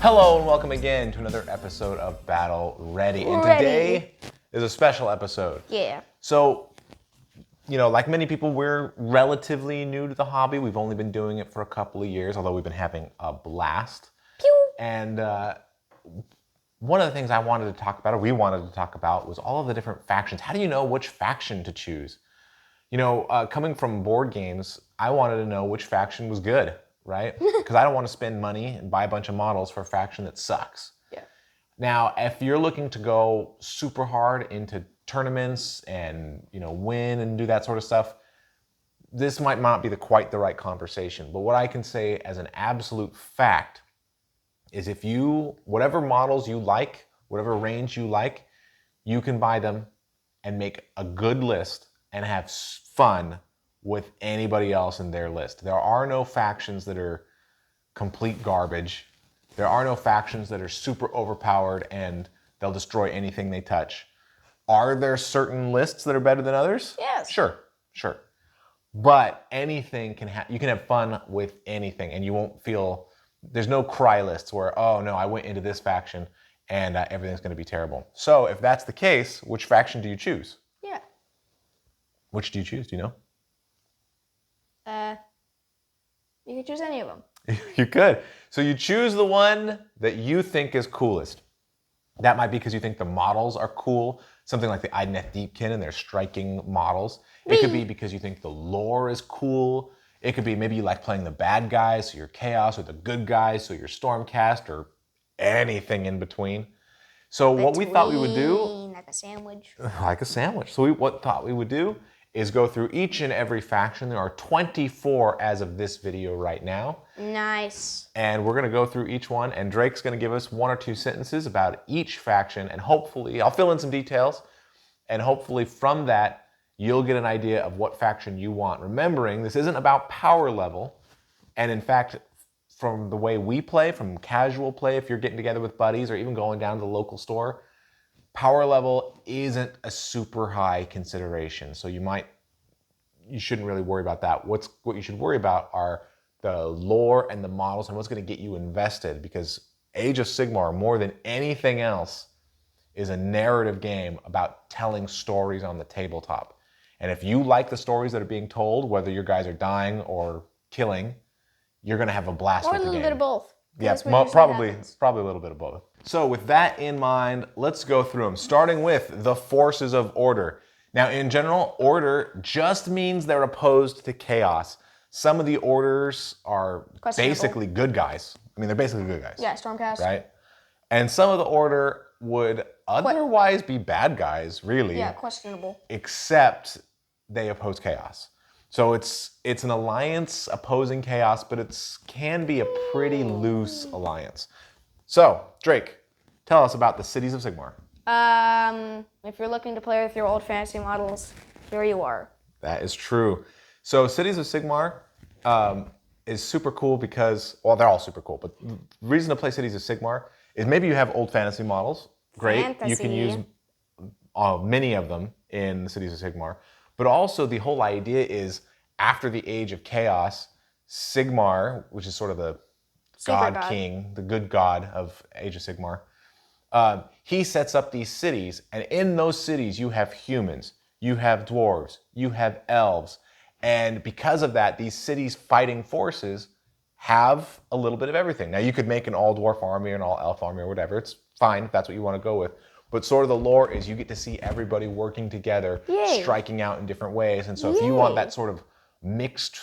Hello and welcome again to another episode of Battle Ready. And today is a special episode. Yeah. So, you know, like many people, we're relatively new to the hobby. We've only been doing it for a couple of years, although we've been having a blast. Pew. And one of the things I wanted to talk about, or we wanted to talk about, was all of the different factions. How do you know which faction to choose? You know, coming from board games, I wanted to know which faction was good, right? Because I don't want to spend money and buy a bunch of models for a faction that sucks. Yeah. Now, if you're looking to go super hard into tournaments and, you know, win and do that sort of stuff, this might not be quite the right conversation. But what I can say as an absolute fact is if you, whatever models you like, whatever range you like, you can buy them and make a good list and have fun with anybody else in their list. There are no factions that are complete garbage. There are no factions that are super overpowered and they'll destroy anything they touch. Are there certain lists that are better than others? Yes. Sure. But anything you can have fun with anything, and you won't feel, there's no cry lists where, oh no, I went into this faction and everything's going to be terrible. So if that's the case, which faction do you choose? Yeah. Which do you choose? Do you know? You could choose any of them. You could. So you choose the one that you think is coolest. That might be because you think the models are cool, something like the Idoneth Deepkin and their striking models. It could be because you think the lore is cool. It could be maybe you like playing the bad guys, so you're Chaos, or the good guys, so you're Stormcast, or anything in between. So what we thought we would do... Like a sandwich. Like a sandwich. So what thought we would do is go through each and every faction. There are 24 as of this video right now. Nice. And we're going to go through each one, and Drake's going to give us 1 or 2 sentences about each faction, and hopefully, I'll fill in some details, and hopefully from that, you'll get an idea of what faction you want. Remembering, this isn't about power level, and in fact, from the way we play, from casual play, if you're getting together with buddies, or even going down to the local store, power level isn't a super high consideration. So you shouldn't really worry about that. What you should worry about are the lore and the models and what's going to get you invested, because Age of Sigmar, more than anything else, is a narrative game about telling stories on the tabletop. And if you like the stories that are being told, whether your guys are dying or killing, you're going to have a blast with the game. Or a little bit of both. Yeah, probably a little bit of both. So with that in mind, let's go through them, starting with the Forces of Order. Now, in general, Order just means they're opposed to Chaos. Some of the Orders are basically good guys. I mean, they're basically good guys. Yeah, Stormcast. Right? And some of the Order would otherwise be bad guys, really. Yeah, questionable. Except they oppose Chaos. So it's an alliance opposing Chaos, but it can be a pretty loose alliance. So, Drake, tell us about the Cities of Sigmar. If you're looking to play with your old fantasy models, here you are. That is true. So, Cities of Sigmar is super cool because, well, they're all super cool, but the reason to play Cities of Sigmar is maybe you have old fantasy models. Great. Fantasy. You can use many of them in the Cities of Sigmar. But also the whole idea is after the Age of Chaos, Sigmar, which is sort of the God King, the good god of Age of Sigmar, he sets up these cities, and in those cities you have humans, you have dwarves, you have elves, and because of that, these cities fighting forces have a little bit of everything. Now you could make an all-dwarf army or an all-elf army or whatever, it's fine if that's what you want to go with, but sort of the lore is you get to see everybody working together, striking out in different ways, and so if you want that sort of mixed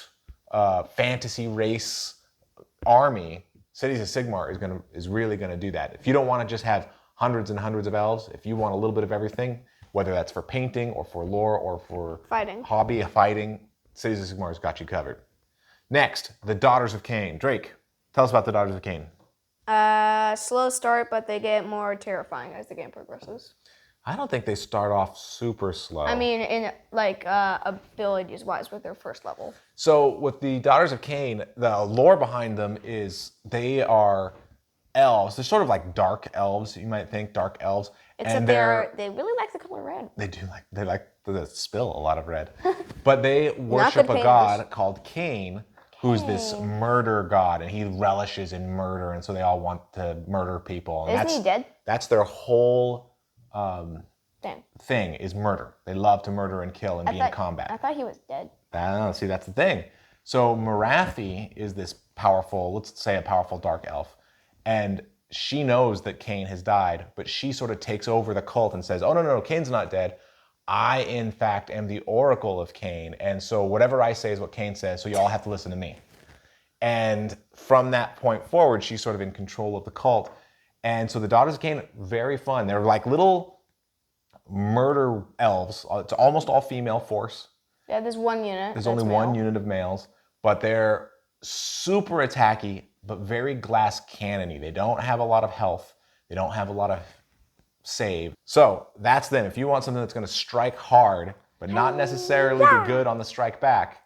fantasy race army, Cities of Sigmar is really going to do that. If you don't want to just have hundreds and hundreds of elves, if you want a little bit of everything, whether that's for painting or for lore or for hobby fighting, Cities of Sigmar has got you covered. Next, the Daughters of Khaine. Drake, tell us about the Daughters of Khaine. Slow start, but they get more terrifying as the game progresses. I don't think they start off super slow. I mean, in like abilities-wise with their first level. So with the Daughters of Khaine, the lore behind them is they are elves. They're sort of like dark elves, you might think, dark elves. Except they really like the color red. They like to spill a lot of red. But they worship a god called Khaine, who's this murder god, and he relishes in murder, and so they all want to murder people. And Isn't he dead? That's their whole thing is murder. They love to murder and kill and be in combat. I thought he was dead. See, that's the thing. So Morathi is this powerful, let's say a powerful dark elf, and she knows that Khaine has died, but she sort of takes over the cult and says, oh, no, Khaine's not dead. I, in fact, am the oracle of Khaine, and so whatever I say is what Khaine says, so you all have to listen to me. And from that point forward, she's sort of in control of the cult. And so the Daughters of Khaine, very fun. They're like little murder elves. It's almost all female force. Yeah, there's one unit. There's only one unit of males, but they're super attacky, but very glass cannony. They don't have a lot of health. They don't have a lot of save. So that's them. If you want something that's going to strike hard, but not necessarily be good on the strike back,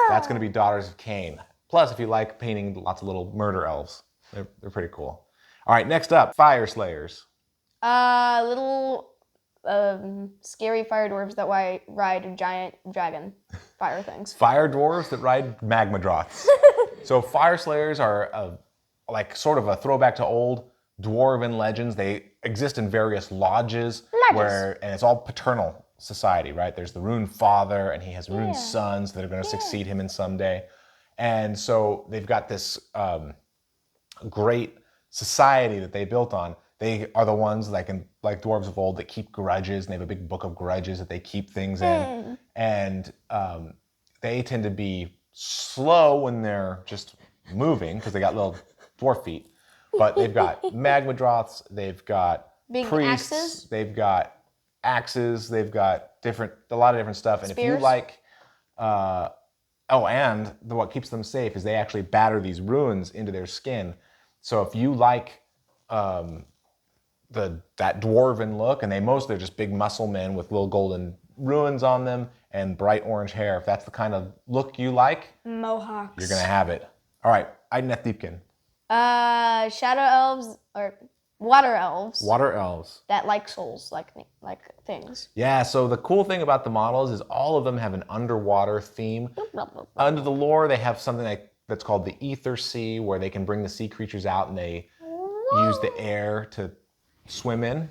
that's going to be Daughters of Khaine. Plus, if you like painting lots of little murder elves, they're pretty cool. All right, next up, Fyreslayers. Little scary fire dwarves that ride giant dragon fire things. Fire dwarves that ride magma droths. So Fyreslayers are like sort of a throwback to old dwarven legends. They exist in various lodges. And it's all paternal society, right? There's the Rune father, and he has Rune sons that are going to succeed him in someday. And so they've got this great society that they built on. They are the ones like dwarves of old that keep grudges, and they have a big book of grudges that they keep things in. And they tend to be slow when they're just moving because they got little dwarf feet. But they've got magma droths, they've got big priests, axes. They've got axes, they've got a lot of different stuff. And Spears. if you like, what keeps them safe is they actually batter these runes into their skin. So if you like that dwarven look, and they're just big muscle men with little golden runes on them and bright orange hair. If that's the kind of look you like, Mohawks. you're gonna have it. All right, Idoneth Deepkin. Shadow elves or water elves. Water elves. That like souls, like things. Yeah, so the cool thing about the models is all of them have an underwater theme. Under the lore, they have something that's called the Ether Sea, where they can bring the sea creatures out and they use the air to swim in.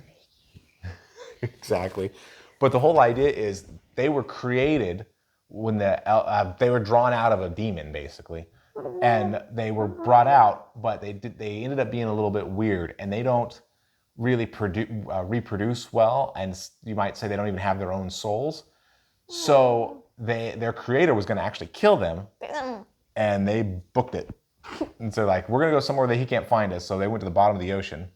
Exactly. But the whole idea is they were created when they were drawn out of a demon, basically. And they were brought out, but they ended up being a little bit weird, and they don't really reproduce well, and you might say they don't even have their own souls. So their creator was going to actually kill them, and they booked it. And so we're going to go somewhere that he can't find us, so they went to the bottom of the ocean.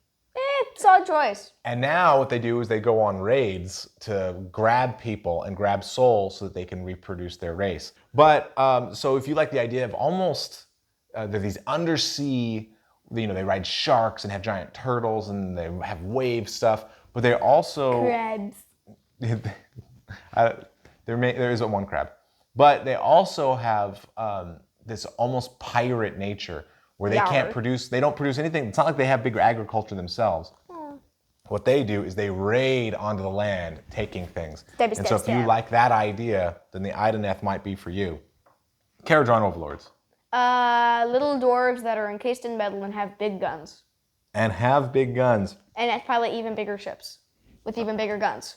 It's our choice. And now what they do is they go on raids to grab people and grab souls so that they can reproduce their race. But so if you like the idea of almost, they're these undersea, they ride sharks and have giant turtles and they have wave stuff, but they're also... Crabs. There is one crab. But they also have this almost pirate nature where they they don't produce anything. It's not like they have big agriculture themselves. What they do is they raid onto the land, taking things. And so if you like that idea, then the Idoneth might be for you. Kharadron Overlords. Little dwarves that are encased in metal and have big guns. And have big guns. And pilot even bigger ships with even bigger guns.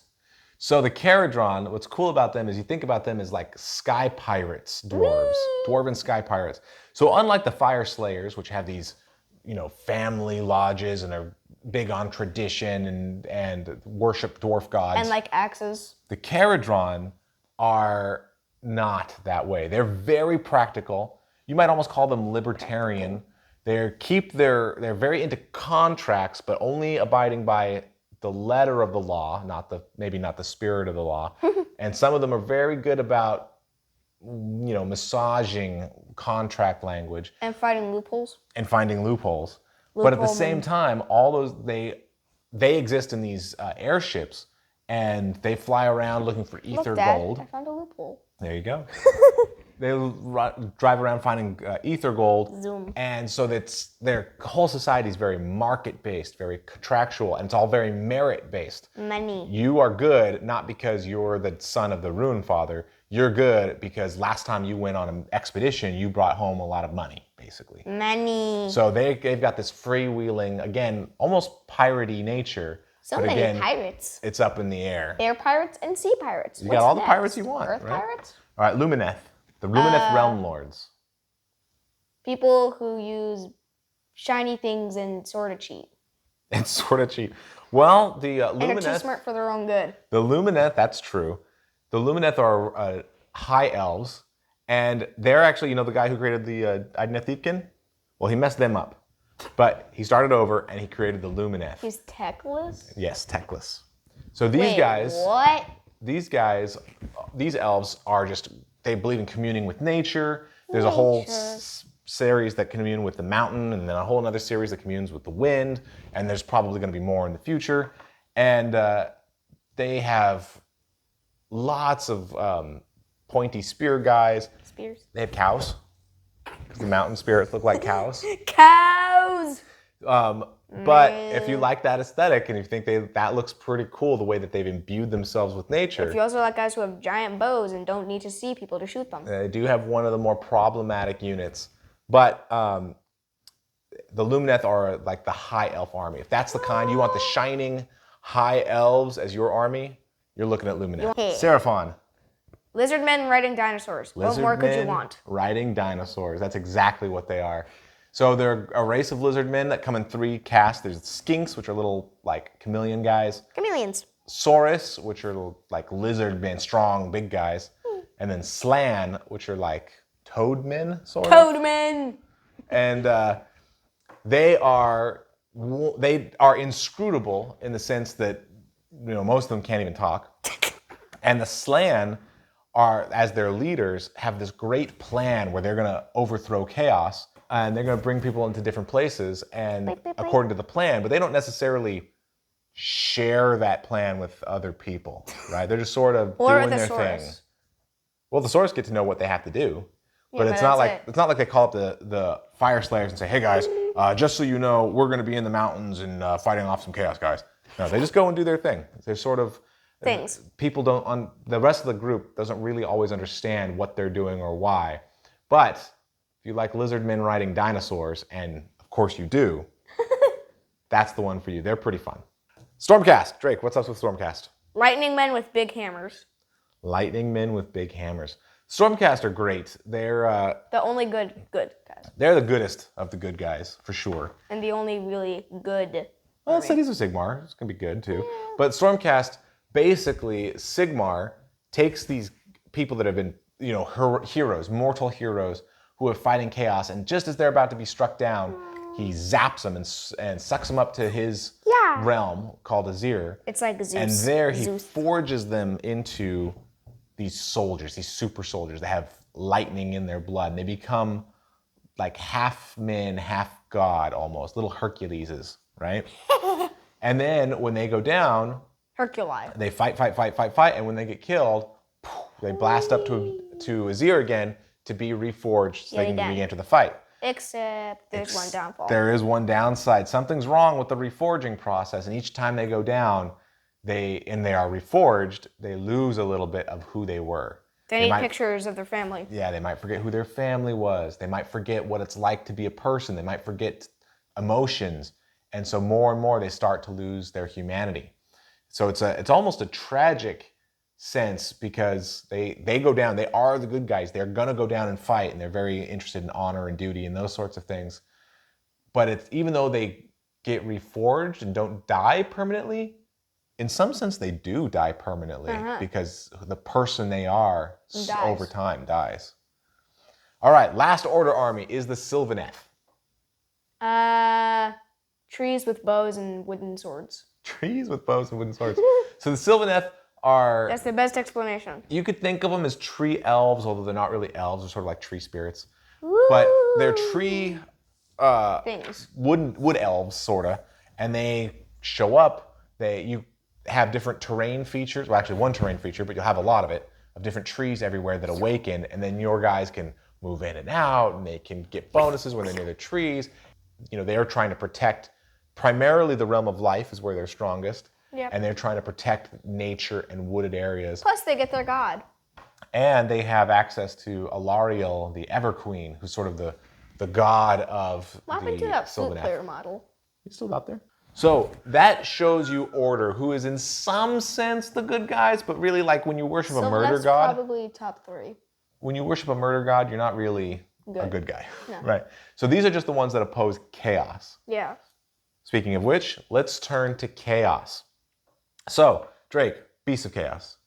So the Kharadron, what's cool about them is you think about them as like sky pirates, dwarves. Dwarven sky pirates. So unlike the Fyreslayers, which have these, family lodges and are big on tradition and worship dwarf gods. And like axes. The Kharadron are not that way. They're very practical. You might almost call them libertarian. They're very into contracts, but only abiding by the letter of the law, maybe not the spirit of the law. And some of them are very good about, massaging contract language. And finding loopholes. But at the same time, all those, they exist in these airships, and they fly around looking for ether gold. I found a loophole. There you go. They drive around finding ether gold. Zoom. And so their whole society is very market-based, very contractual, and it's all very merit-based. Money. You are good not because you're the son of the Rune Father. You're good because last time you went on an expedition, you brought home a lot of money, basically. Money. So they've got this freewheeling, again, almost piratey nature. So many pirates. It's up in the air. Air pirates and sea pirates. You got all the pirates you want. Earth right? pirates? All right, Lumineth. The Lumineth Realm Lords. People who use shiny things and sort of cheat. And sort of cheat. Well, the Lumineth... And are too smart for their own good. The Lumineth, that's true. The Lumineth are high elves. And they're actually, the guy who created the Idoneth Deepkin? Well, he messed them up. But he started over and he created the Lumineth. He's techless? Yes, techless. So these guys... what? These elves are just... They believe in communing with nature. There's a whole series that commune with the mountain, and then a whole other series that communes with the wind, and there's probably going to be more in the future. And they have lots of pointy spear guys. Spears. They have cows, because the mountain spirits look like cows. Cows! But if you like that aesthetic and you think that looks pretty cool, the way that they've imbued themselves with nature. If you also like guys who have giant bows and don't need to see people to shoot them. They do have one of the more problematic units. But the Lumineth are like the high elf army. If that's the kind, you want the shining high elves as your army, you're looking at Lumineth. Seraphon. Lizard men riding dinosaurs. What more could you want? Riding dinosaurs. That's exactly what they are. So they're a race of lizard men that come in 3 castes. There's skinks, which are little like chameleon guys. Chameleons. Saurus, which are little, like lizard men, strong, big guys. And then Slan, which are like toad men, sort of. Toad men! And they are inscrutable in the sense that most of them can't even talk. And the Slan are, as their leaders, have this great plan where they're going to overthrow chaos. And they're going to bring people into different places and according to the plan, but they don't necessarily share that plan with other people, right? They're just sort of doing their thing. Well, the Saurus get to know what they have to do, but it's not like they call up the Fyreslayers and say, "Hey guys, just so you know, we're going to be in the mountains and fighting off some chaos guys." No, they just go and do their thing. They're sort of things. People don't. The rest of the group doesn't really always understand what they're doing or why, but you like lizard men riding dinosaurs, and of course you do, that's the one for you. They're pretty fun. Stormcast. Drake, what's up with Stormcast? Lightning men with big hammers. Lightning men with big hammers. Stormcast are great. They're the only good guys. They're the goodest of the good guys, for sure. And the only really good. Well, Cities of Sigmar is going to be good, too. Yeah. But Stormcast, basically, Sigmar takes these people that have been, heroes, mortal heroes, who are fighting chaos, and just as they're about to be struck down, he zaps them and sucks them up to his realm called Azir. It's like Zeus. And there he forges them into these soldiers, these super soldiers that have lightning in their blood. And they become like half men, half god almost, little Herculeses, right? And then when they go down, Herculi. They fight, and when they get killed, they blast up to Azir again, to be reforged so they can re-enter the fight. Except there's one downfall. There is one downside. Something's wrong with the reforging process, and each time they go down, they are reforged, they lose a little bit of who they were. They need pictures of their family. Yeah, they might forget who their family was. They might forget what it's like to be a person. They might forget emotions. And so more and more they start to lose their humanity. So it's almost a tragic sense because they go down. They are the good guys. They're gonna go down and fight, and they're very interested in honor and duty and those sorts of things. But even though they get reforged and don't die permanently, in some sense they do die permanently because the person they are over time dies. All right, last order army is the Sylvaneth. Trees with bows and wooden swords. Trees with bows and wooden swords. So the Sylvaneth are... That's the best explanation. You could think of them as tree elves, although they're not really elves. They're sort of like tree spirits. Woo! But they're tree... things. Wood elves, sort of. And they show up. You have different terrain features. Well, actually one terrain feature, but you'll have a lot of it. of different trees everywhere that awaken, and then your guys can move in and out, and they can get bonuses when they're near the trees. They are trying to protect primarily the realm of life is where they're strongest, and they're trying to protect nature and wooded areas. Plus, they get their god. And they have access to Alariel, the Everqueen, who's sort of the god of What happened to that flute player model? He's still out there. So that shows you Order, who is in some sense the good guys, but really like when you worship a murder god. Probably top 3. When you worship a murder god, you're not really a good guy, no. Right? So these are just the ones that oppose chaos. Yeah. Speaking of which, let's turn to chaos. So, Drake, Beasts of Chaos.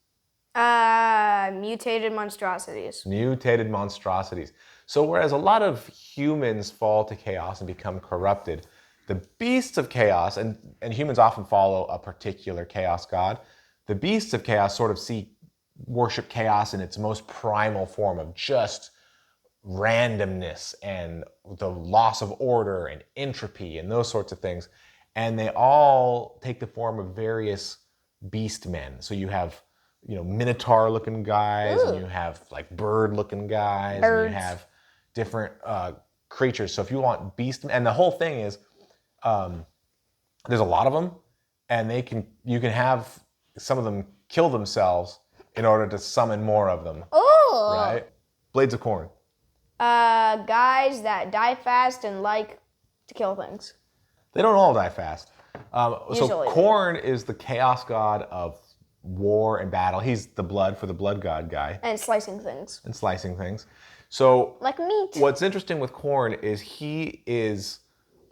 Mutated monstrosities. Mutated monstrosities. So whereas a lot of humans fall to chaos and become corrupted, the Beasts of Chaos, and humans often follow a particular chaos god, the Beasts of Chaos sort of worship chaos in its most primal form of just randomness and the loss of order and entropy and those sorts of things. And they all take the form of various beast men. So you have, minotaur-looking guys, and you have like bird-looking guys, and you have different creatures. So if you want beast, and the whole thing is, there's a lot of them, and you can have some of them kill themselves in order to summon more of them. Oh! Right? Blades of Khorne. Guys that die fast and like to kill things. They don't all die fast. Usually. So Khorne is the chaos god of war and battle. He's the blood for the blood god guy. And slicing things. So like meat. What's interesting with Khorne is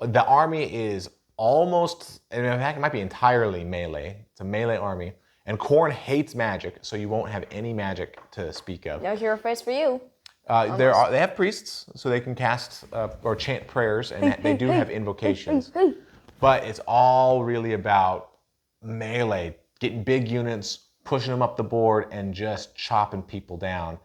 the army is almost, in fact, it might be entirely melee. It's a melee army. And Khorne hates magic, so you won't have any magic to speak of. No hero face for you. They have priests, so they can cast or chant prayers, and they do have invocations. But it's all really about melee, getting big units, pushing them up the board, and just chopping people down.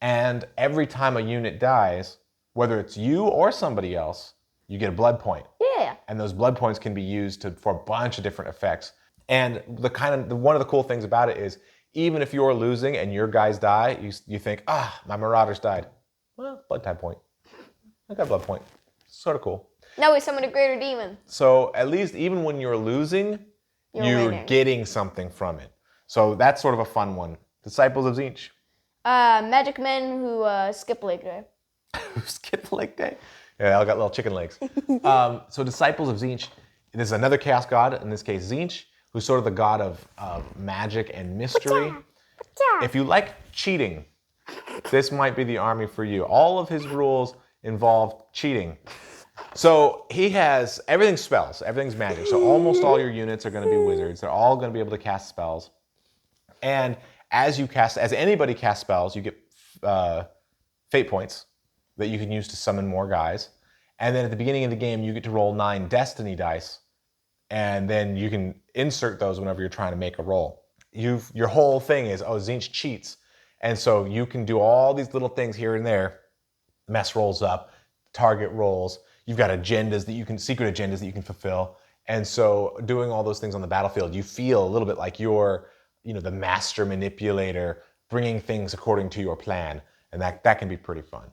And every time a unit dies, whether it's you or somebody else, you get a blood point. Yeah. And those blood points can be used for a bunch of different effects. And one of the cool things about it is, even if you're losing and your guys die, you think, my marauders died. Well, blood type point. I got a blood point. Sort of cool. Now we summon a greater demon. So at least even when you're losing, you're getting something from it. So that's sort of a fun one. Disciples of Tzeentch. Magic men who skip leg day. Skip leg day? Yeah, I got little chicken legs. So Disciples of Tzeentch, there's another chaos god, in this case Tzeentch, who's sort of the god of magic and mystery. If you like cheating, this might be the army for you. All of his rules involve cheating. So he has, everything's spells, everything's magic. So almost all your units are going to be wizards. They're all going to be able to cast spells. And as anybody casts spells, you get fate points that you can use to summon more guys. And then at the beginning of the game, you get to roll 9 destiny dice. And then you can insert those whenever you're trying to make a roll. Your whole thing is, Tzeentch cheats. And so you can do all these little things here and there. Mess rolls up, target rolls. You've got secret agendas that you can fulfill. And so doing all those things on the battlefield, you feel a little bit like you're, the master manipulator, bringing things according to your plan. And that can be pretty fun.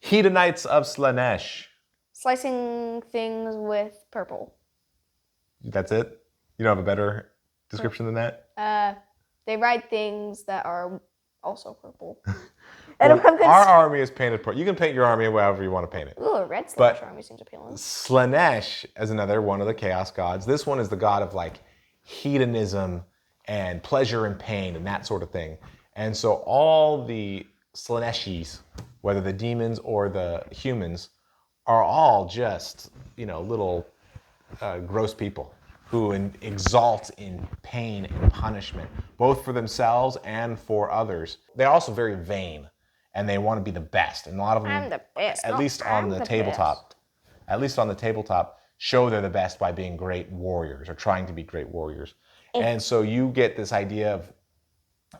Hedonites of Slaanesh. Slicing things with purple. That's it? You don't have a better description than that? They ride things that are also purple. Well, our army is painted purple. You can paint your army however you want to paint it. Ooh, a red Slaanesh army seems appealing. Slaanesh is another one of the chaos gods. This one is the god of hedonism and pleasure and pain and that sort of thing. And so all the Slaaneshis, whether the demons or the humans, are all just, little gross people who exalt in pain and punishment, both for themselves and for others. They're also very vain, and they want to be the best. And a lot of them, I'm the best. at least on the tabletop, show they're the best by being great warriors or trying to be great warriors. And so you get this idea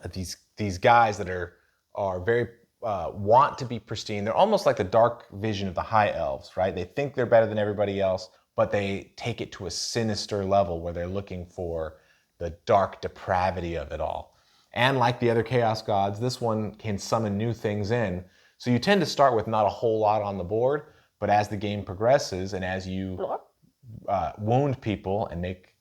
of these guys that are very want to be pristine. They're almost like the dark vision of the high elves, right? They think they're better than everybody else, but they take it to a sinister level where they're looking for the dark depravity of it all. And like the other Chaos Gods, this one can summon new things in. So you tend to start with not a whole lot on the board, but as the game progresses and as you wound people and make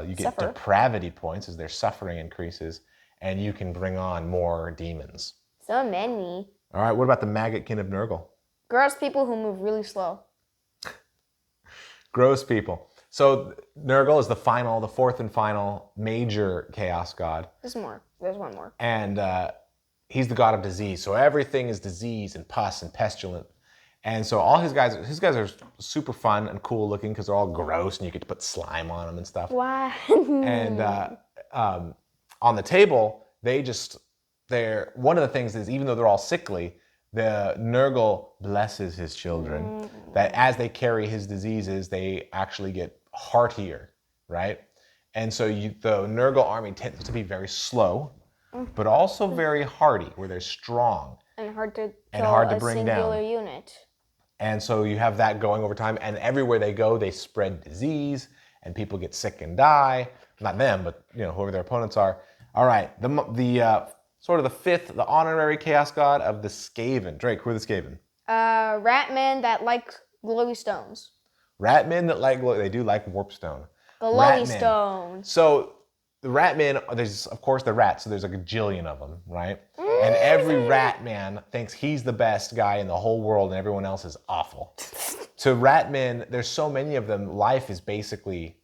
you get depravity points as their suffering increases, and you can bring on more demons. So many. All right, what about the Maggotkin of Nurgle? Gross people who move really slow. Gross people. So Nurgle is the fourth and final major chaos god. There's more. There's one more. And he's the god of disease. So everything is disease and pus and pestilent. And so all his guys are super fun and cool looking because they're all gross and you get to put slime on them and stuff. Wow. And on the table, one of the things is, even though they're all sickly, the Nurgle blesses his children, that as they carry his diseases, they actually get heartier, right? And so the Nurgle army tends to be very slow, but also very hardy, where they're strong. And hard to bring down. Singular unit. And so you have that going over time, and everywhere they go, they spread disease, and people get sick and die. Not them, but whoever their opponents are. All right, sort of the honorary chaos god of the Skaven. Drake, who are the Skaven? Ratmen that like glowy stones. Ratmen that they do like warpstone. Glowy stone. So the Ratmen, there's of course the rats, so there's a gajillion of them, right? And every Ratman thinks he's the best guy in the whole world and everyone else is awful. To Ratmen, there's so many of them, life is basically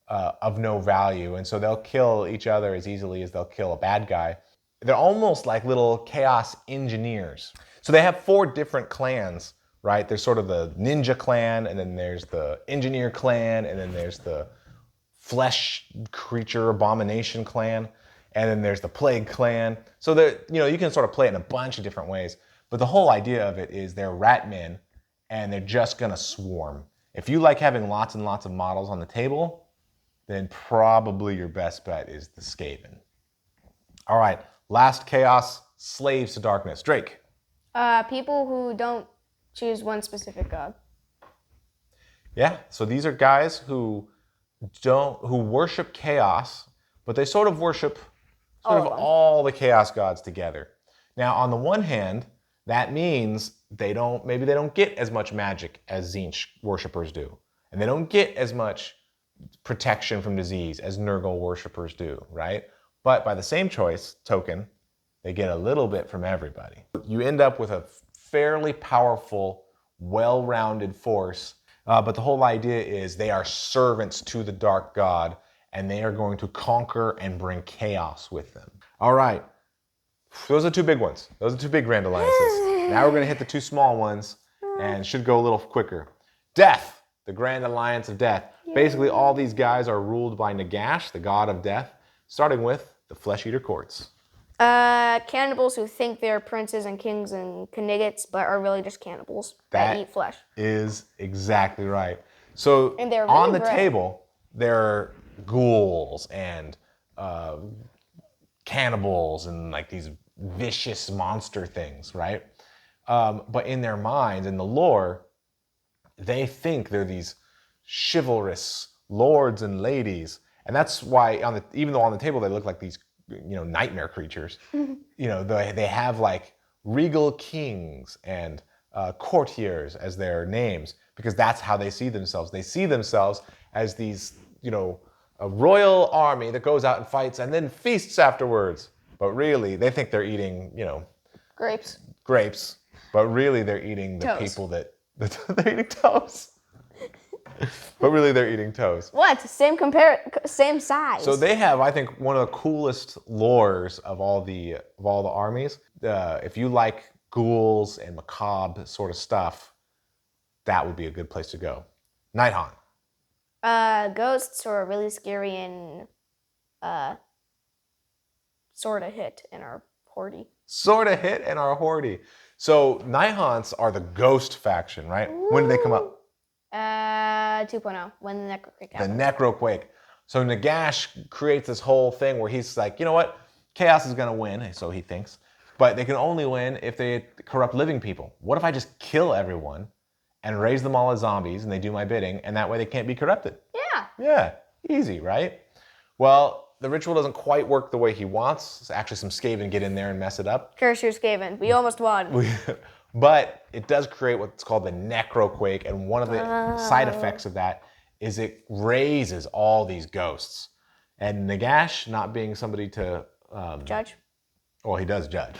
of no value, and so they'll kill each other as easily as they'll kill a bad guy. They're almost like little chaos engineers. So they have 4 different clans, right? There's sort of the ninja clan, and then there's the engineer clan, and then there's the flesh creature abomination clan, and then there's the plague clan. So you can sort of play it in a bunch of different ways. But the whole idea of it is they're Ratmen, and they're just gonna swarm. If you like having lots and lots of models on the table, then probably your best bet is the Skaven. All right. Last chaos, slaves to darkness. Drake. People who don't choose one specific god. Yeah, so these are guys who worship chaos, but they sort of worship all the chaos gods together. Now, on the one hand, that means they don't get as much magic as Tzeentch worshippers do, and they don't get as much protection from disease as Nurgle worshippers do, right? But by the same token, they get a little bit from everybody. You end up with a fairly powerful, well-rounded force, but the whole idea is they are servants to the Dark God, and they are going to conquer and bring chaos with them. All right, those are 2 big ones. Those are 2 big Grand Alliances. Now we're going to hit the 2 small ones, and should go a little quicker. Death, the Grand Alliance of Death. Basically, all these guys are ruled by Nagash, the god of death, starting with the Flesheater Courts. Cannibals who think they're princes and kings and Knigets, but are really just cannibals that eat flesh. Is exactly right. So and really on the table, there are ghouls and cannibals and like these vicious monster things, right? But in their minds, in the lore, they think they're these chivalrous lords and ladies, and that's why even though on the table they look like these nightmare creatures, they have like regal kings and courtiers as their names, because that's how they see themselves. They see themselves as these a royal army that goes out and fights and then feasts afterwards, but really they think they're eating grapes, but really they're eating the toes. People that they're eating toes. But really, they're eating toes. What? Same size. So they have, I think, one of the coolest lores of all the armies. If you like ghouls and macabre sort of stuff, that would be a good place to go. Nighthaunt. Ghosts are really scary and sort of hit in our horde. So Nighthaunts are the ghost faction, right? Ooh. When did they come up? 2.0, when the Necroquake happened. The Necroquake. So Nagash creates this whole thing where he's like, you know what? Chaos is going to win, so he thinks. But they can only win if they corrupt living people. What if I just kill everyone and raise them all as zombies and they do my bidding, and that way they can't be corrupted? Yeah. Yeah, easy, right? Well, the ritual doesn't quite work the way he wants. Actually, some Skaven get in there and mess it up. Curse your Skaven. We almost won. But it does create what's called the Necroquake, and one of the side effects of that is it raises all these ghosts. And Nagash, not being somebody to... judge? Well, he does judge.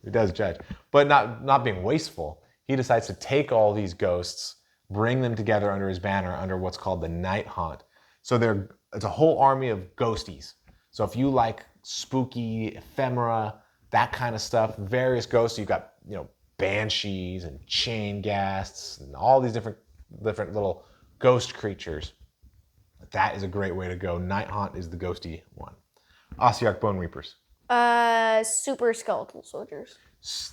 He does judge. But not being wasteful, he decides to take all these ghosts, bring them together under his banner, under what's called the Nighthaunt. So it's a whole army of ghosties. So if you like spooky ephemera, that kind of stuff, various ghosts, you've got, banshees and chain ghasts and all these different little ghost creatures. That is a great way to go. Nighthaunt is the ghosty one. Ossiarch Bonereapers. Super skeletal soldiers.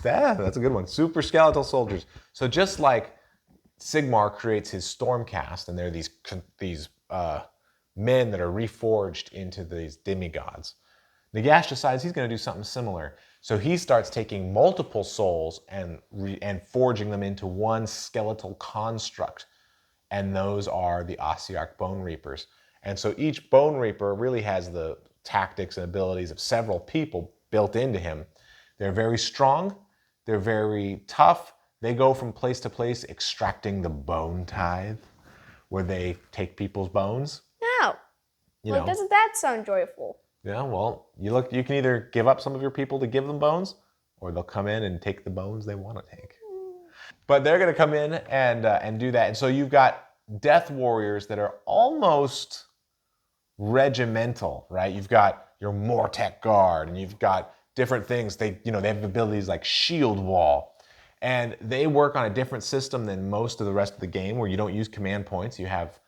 That's a good one. Super skeletal soldiers. So just like Sigmar creates his Stormcast, and they're these men that are reforged into these demigods, Nagash decides he's going to do something similar. So he starts taking multiple souls and forging them into one skeletal construct. And those are the Ossiarch Bonereapers. And so each Bone Reaper really has the tactics and abilities of several people built into him. They're very strong. They're very tough. They go from place to place extracting the bone tithe, where they take people's bones. No. Doesn't that sound joyful? Yeah, well, you can either give up some of your people to give them bones, or they'll come in and take the bones they want to take. But they're going to come in and do that. And so you've got death warriors that are almost regimental, right? You've got your Mortek Guard, and you've got different things. They have abilities like Shield Wall. And they work on a different system than most of the rest of the game, where you don't use command points. You have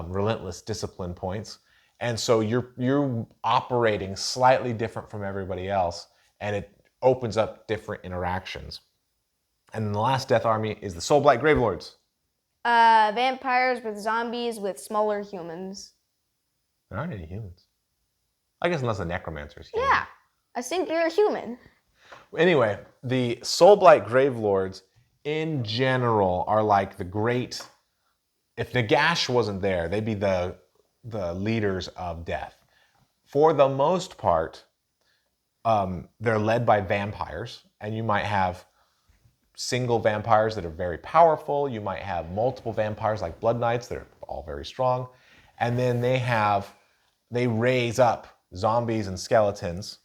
relentless discipline points. And so you're operating slightly different from everybody else, and it opens up different interactions. And then the last death army is the Soulblight Gravelords. Vampires with zombies with smaller humans. There aren't any humans. I guess unless the necromancer's human. Yeah, a singular human. Anyway, the Soulblight Gravelords in general are like the great... If Nagash wasn't there, they'd be the leaders of death. For the most part, they're led by vampires, and you might have single vampires that are very powerful. You might have multiple vampires like Blood Knights that are all very strong. And then they raise up zombies and skeletons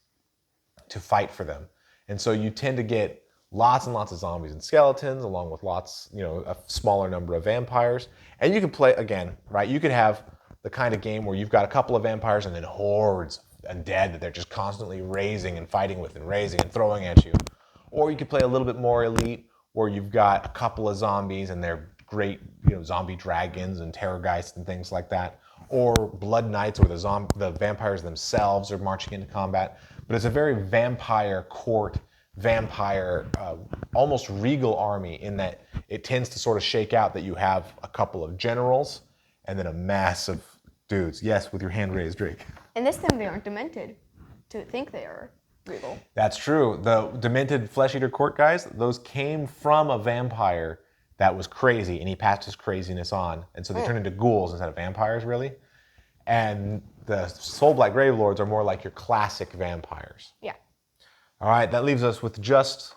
to fight for them. And so you tend to get lots and lots of zombies and skeletons, along with lots, a smaller number of vampires. And you can play, again, right? You could have the kind of game where you've got a couple of vampires and then hordes of undead that they're just constantly raising and fighting with and raising and throwing at you. Or you could play a little bit more elite, where you've got a couple of zombies and they're great, zombie dragons and terrorgeists and things like that. Or Blood Knights, where the vampires themselves are marching into combat. But it's a very vampire court, almost regal army, in that it tends to sort of shake out that you have a couple of generals and then a mass of dudes. Yes, with your hand raised, Drake. And this time they aren't demented to think they are regal. That's true. The demented Flesheater Court guys, those came from a vampire that was crazy, and he passed his craziness on. And so they turned into ghouls instead of vampires, really. And the Soulblight Gravelords are more like your classic vampires. Yeah. All right, that leaves us with just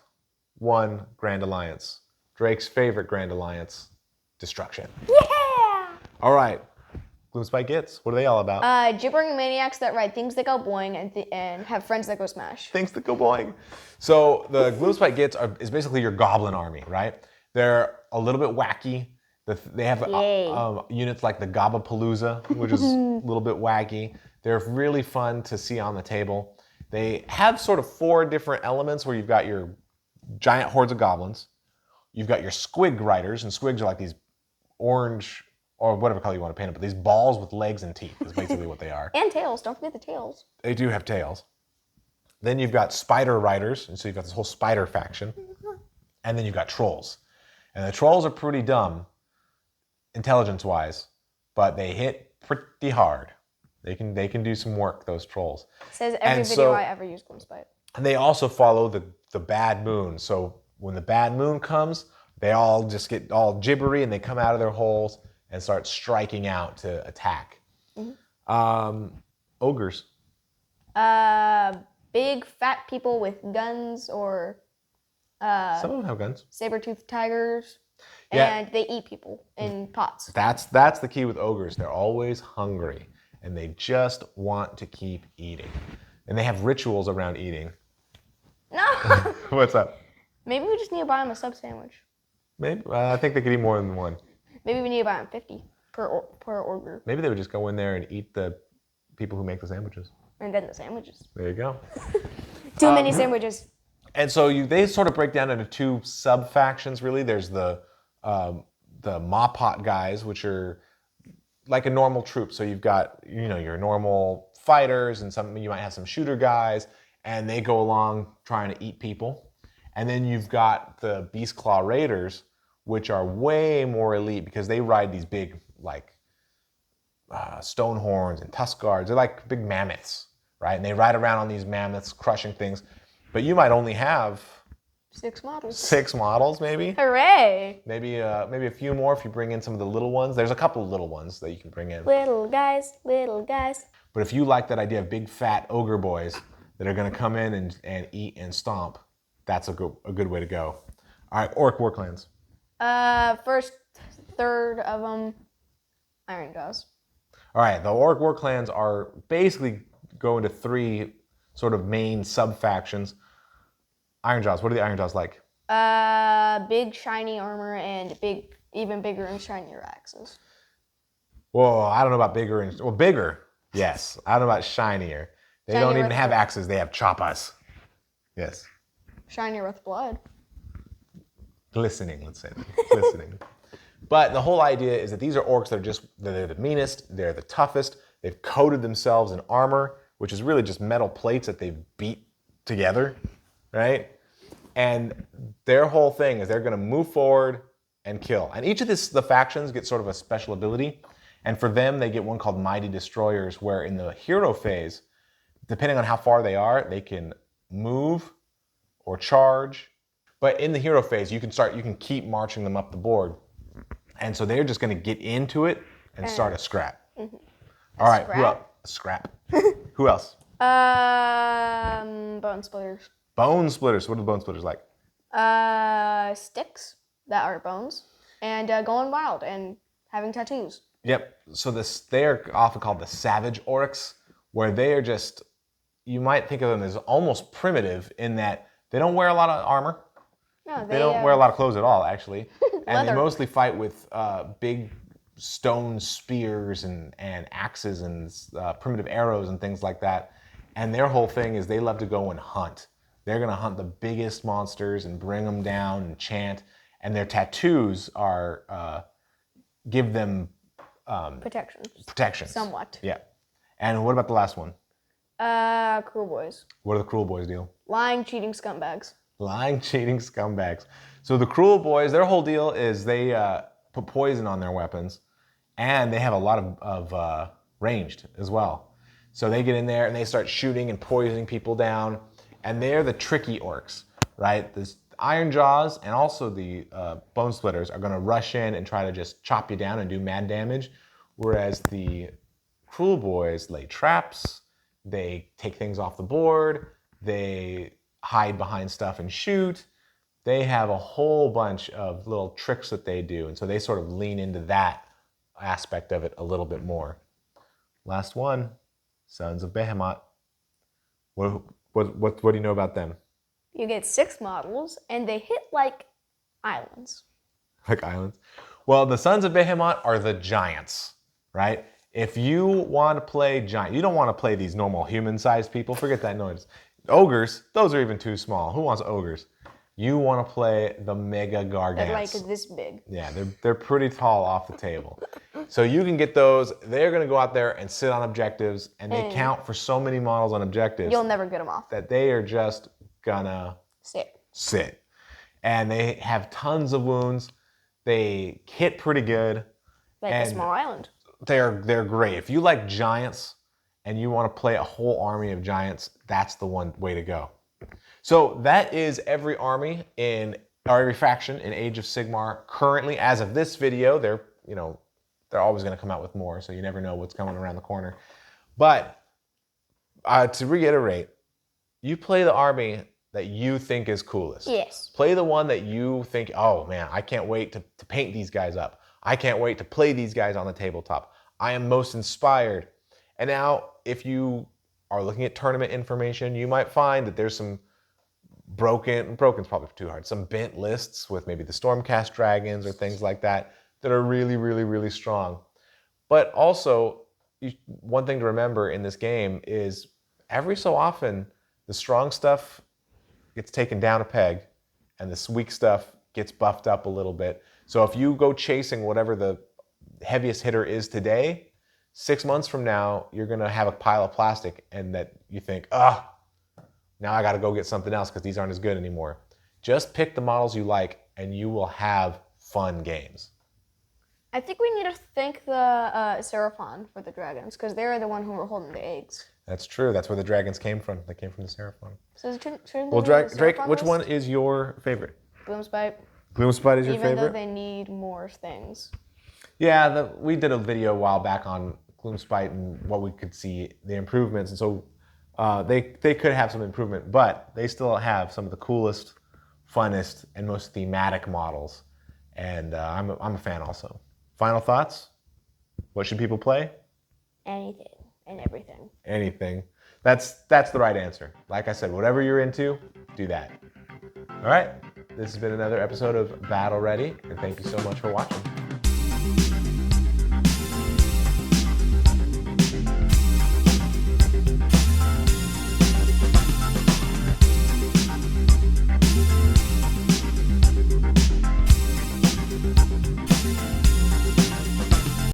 one Grand Alliance. Drake's favorite Grand Alliance, Destruction. Yeah! All right, Gloomspite Gitz, what are they all about? Gibbering maniacs that write things that go boing and have friends that go smash. Things that go boing. So the Gloomspite Gitz is basically your goblin army, right? They're a little bit wacky. They have units like the Gobapalooza, which is a little bit wacky. They're really fun to see on the table. They have sort of 4 different elements, where you've got your giant hordes of goblins. You've got your squig riders, and squigs are like these orange, or whatever color you want to paint them, but these balls with legs and teeth is basically what they are. And tails. Don't forget the tails. They do have tails. Then you've got spider riders, and so you've got this whole spider faction. And then you've got trolls. And the trolls are pretty dumb, intelligence-wise, but they hit pretty hard. They can do some work, those trolls. Says every video I ever use Gloomspite. And they also follow the bad moon. So when the bad moon comes, they all just get all gibbery, and they come out of their holes and start striking out to attack. Mm-hmm. Ogres. Big fat people with guns or Some of them have guns. saber-toothed tigers. Yeah. And they eat people in pots. That's the key with ogres. They're always hungry, and they just want to keep eating. And they have rituals around eating. No! What's up? Maybe we just need to buy them a sub sandwich. Maybe. I think they could eat more than one. Maybe we need to buy them 50 per ogre. Maybe they would just go in there and eat the people who make the sandwiches. And then the sandwiches. There you go. Too many sandwiches. And so they sort of break down into two sub-factions, really. There's the Mawpot guys, which are like a normal troop. So you've got, your normal fighters, and you might have some shooter guys, and they go along trying to eat people. And then you've got the Beastclaw Raiders, which are way more elite because they ride these big, like, Stonehorns and Tuskguards. They're like big mammoths, right? And they ride around on these mammoths, crushing things. But you might only have 6 models. 6 models, maybe. Hooray! Maybe a few more if you bring in some of the little ones. There's a couple of little ones that you can bring in. Little guys, little guys. But if you like that idea of big fat ogre boys that are going to come in and eat and stomp, that's a good way to go. All right, Orruk Warclans. First third of them, Iron Jaws. All right, the Orruk Warclans are basically going to 3 sort of main sub-factions. Iron Jaws, what are the Iron Jaws like? Big shiny armor and even bigger and shinier axes. Whoa, I don't know about bigger. Bigger, yes. I don't know about shinier. They Shinier don't even with have blood. axes, they have choppas. Yes. Shinier with blood. Glistening, let's say. Glistening. But the whole idea is that these are orcs that they're the meanest, they're the toughest, they've coated themselves in armor, which is really just metal plates that they've beat together, right? And their whole thing is they're going to move forward and kill. And each of the factions get sort of a special ability. And for them, they get one called Mighty Destroyers, where in the hero phase, depending on how far they are, they can move or charge. But in the hero phase, you can keep marching them up the board. And so they're just going to get into it and start a scrap. Mm-hmm. All right, scrap? who else? Scrap. Who else? Bone splitters. Bone splitters. What are the bone splitters like? Sticks that are bones, and going wild and having tattoos. Yep. So they're often called the savage orcs, where they are just, you might think of them as almost primitive in that they don't wear a lot of armor. No, They don't wear a lot of clothes at all, actually. And they Leather. mostly fight with big stone spears and axes and primitive arrows and things like that. And their whole thing is they love to go and hunt. They're going to hunt the biggest monsters and bring them down and chant. And their tattoos give them protections. Somewhat. Yeah. And what about the last one? Cruel boys. What do the cruel boys do? Lying, cheating scumbags. Lying, cheating scumbags. So the cruel boys, their whole deal is they put poison on their weapons, and they have a lot of ranged as well. So they get in there and they start shooting and poisoning people down, and they're the tricky orcs, right? The Iron Jaws and also the Bone Splitters are going to rush in and try to just chop you down and do mad damage, whereas the cruel boys lay traps, they take things off the board, they hide behind stuff and shoot. They have a whole bunch of little tricks that they do, and so they sort of lean into that aspect of it a little bit more. Last one, Sons of Behemat. What do you know about them? You get 6 models, and they hit like islands. Like islands? Well, the Sons of Behemat are the giants, right? If you want to play giant, you don't want to play these normal human-sized people. Forget that noise. Ogres, those are even too small. Who wants ogres? You want to play the mega gargants. They're like this big. Yeah, they're pretty tall off the table. So you can get those. They're going to go out there and sit on objectives, and they count for so many models on objectives. You'll never get them off. That they are just gonna sit. And they have tons of wounds. They hit pretty good. Like a small island. They're great. If you like giants and you want to play a whole army of giants, that's the one way to go. So that is every army or every faction in Age of Sigmar currently. As of this video, they're always going to come out with more, so you never know what's coming around the corner. But To reiterate, you play the army that you think is coolest. Yes. Play the one that you think, oh man, I can't wait to paint these guys up. I can't wait to play these guys on the tabletop. I am most inspired. And now, if you are looking at tournament information, you might find that there's some broken's probably too hard, some bent lists with maybe the Stormcast dragons or things like that that are really, really, really strong. But also, one thing to remember in this game is every so often, the strong stuff gets taken down a peg and the weak stuff gets buffed up a little bit. So if you go chasing whatever the heaviest hitter is today, 6 months from now, you're going to have a pile of plastic and that you think, now I got to go get something else because these aren't as good anymore. Just pick the models you like and you will have fun games. I think we need to thank the Seraphon for the dragons because they're the one who were holding the eggs. That's true. That's where the dragons came from. They came from the Seraphon. So well, Drake, which one is your favorite? Gloomspite. Gloomspite is your favorite? Even though they need more things. Yeah, we did a video a while back on Gloomspite and what we could see, the improvements. And so they could have some improvement, but they still have some of the coolest, funnest, and most thematic models. And I'm a fan also. Final thoughts? What should people play? Anything and everything. Anything. That's the right answer. Like I said, whatever you're into, do that. All right. This has been another episode of Battle Ready, and thank you so much for watching.